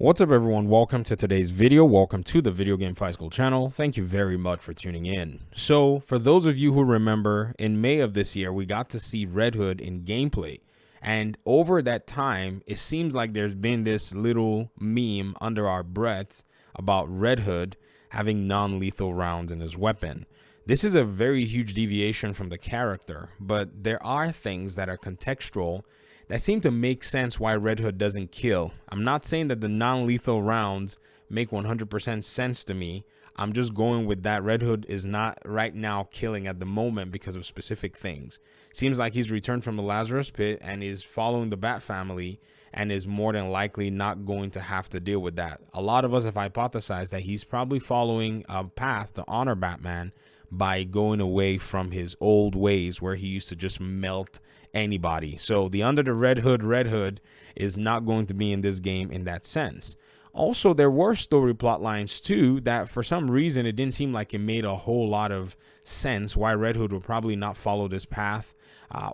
What's up everyone, welcome to today's video. Welcome to the Video Game Fight School channel. Thank you very much for tuning in. So for those of you who remember, in May of this year we got to see Red Hood in gameplay, and over that time it seems like there's been this little meme under our breaths about Red Hood having non-lethal rounds in his weapon. This is a very huge deviation from the character, but there are things that are contextual that seem to make sense why Red Hood doesn't kill. I'm not saying that the non-lethal rounds make 100% sense to me. I'm just going with that Red Hood is not right now killing at the moment because of specific things. Seems like he's returned from the Lazarus pit and is following the Bat family and is more than likely not going to have to deal with that. A lot of us have hypothesized that he's probably following a path to honor Batman by going away from his old ways where he used to just melt anybody. So the under the Red Hood is not going to be in this game in that sense. Also, there were story plot lines too that for some reason it didn't seem like it made a whole lot of sense why Red Hood would probably not follow this path,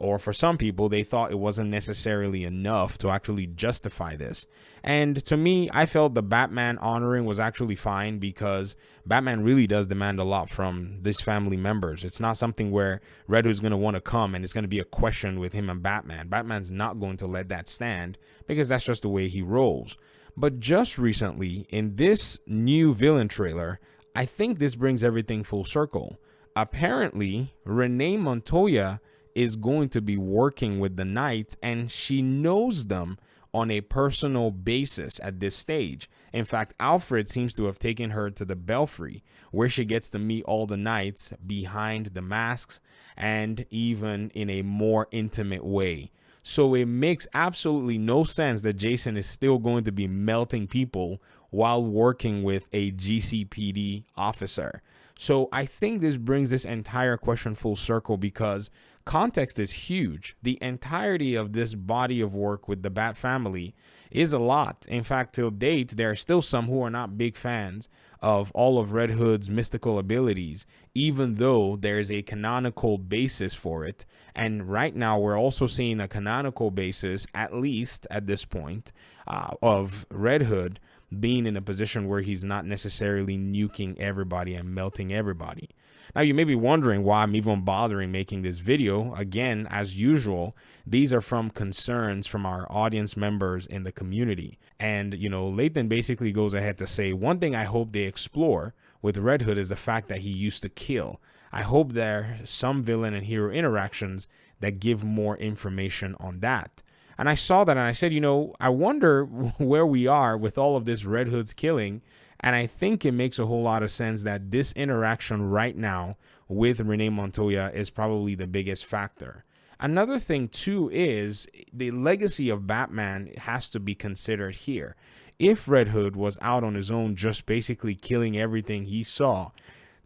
or for some people they thought it wasn't necessarily enough to actually justify this. And to me, I felt the Batman honoring was actually fine because Batman really does demand a lot from these family members. It's not something where Red Hood's going to want to come and it's going to be a question with him and Batman. Batman's not going to let that stand because that's just the way he rolls. But just recently, in this new villain trailer, I think this brings everything full circle. Apparently, Renee Montoya is going to be working with the Knights, and she knows them on a personal basis at this stage. In fact, Alfred seems to have taken her to the Belfry, where she gets to meet all the Knights behind the masks and even in a more intimate way. So it makes absolutely no sense that Jason is still going to be melting people while working with a GCPD officer. So I think this brings this entire question full circle because context is huge. The entirety of this body of work with the Bat family is a lot. In fact, till date, there are still some who are not big fans of all of Red Hood's mystical abilities, even though there's a canonical basis for it. And right now we're also seeing a canonical basis, at least at this point, of Red Hood being in a position where he's not necessarily nuking everybody and melting everybody. Now you may be wondering why I'm even bothering making this video. Again, as usual, these are from concerns from our audience members in the community. And, you know, Lathan basically goes ahead to say, one thing I hope they explore with Red Hood is the fact that he used to kill. I hope there are some villain and hero interactions that give more information on that. And I saw that and I said, you know, I wonder where we are with all of this Red Hood's killing. And I think it makes a whole lot of sense that this interaction right now with Renee Montoya is probably the biggest factor. Another thing too is the legacy of Batman has to be considered here. If Red Hood was out on his own just basically killing everything he saw,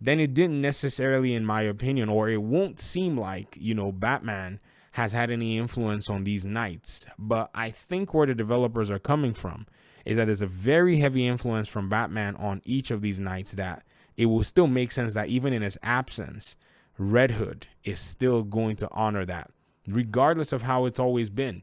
then it didn't necessarily, in my opinion, or it won't seem like, you know, Batman has had any influence on these Knights. But I think where the developers are coming from is that there's a very heavy influence from Batman on each of these Knights that it will still make sense that even in his absence, Red Hood is still going to honor that, regardless of how it's always been.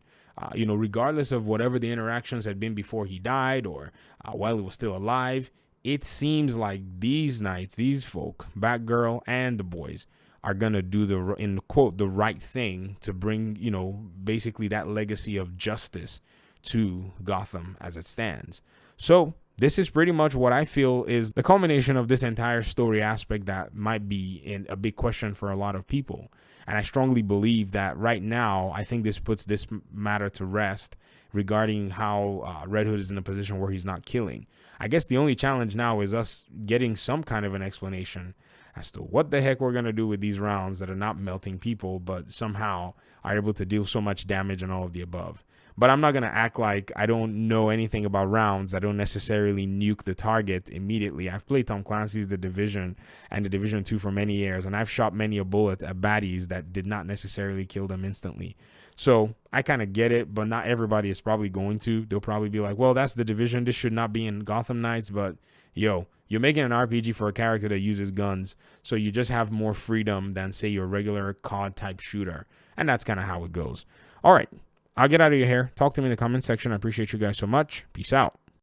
You know, regardless of whatever the interactions had been before he died or while he was still alive, it seems like these Knights, these folk, Batgirl and the boys, are going to do the, in quote, the right thing to bring, you know, basically that legacy of justice to Gotham as it stands. So this is pretty much what I feel is the culmination of this entire story aspect that might be in a big question for a lot of people. And I strongly believe that right now, I think this puts this matter to rest regarding how Red Hood is in a position where he's not killing. I guess the only challenge now is us getting some kind of an explanation as to what the heck we're going to do with these rounds that are not melting people, but somehow are able to deal so much damage and all of the above. But I'm not going to act like I don't know anything about rounds. I don't necessarily nuke the target immediately. I've played Tom Clancy's The Division and The Division 2 for many years, and I've shot many a bullet at baddies that did not necessarily kill them instantly. So I kind of get it, but not everybody is probably going to. They'll probably be like, well, that's The Division. This should not be in Gotham Knights. But yo, you're making an RPG for a character that uses guns, so you just have more freedom than, say, your regular COD type shooter. And that's kind of how it goes. All right, I'll get out of your hair. Talk to me in the comment section. I appreciate you guys so much. Peace out.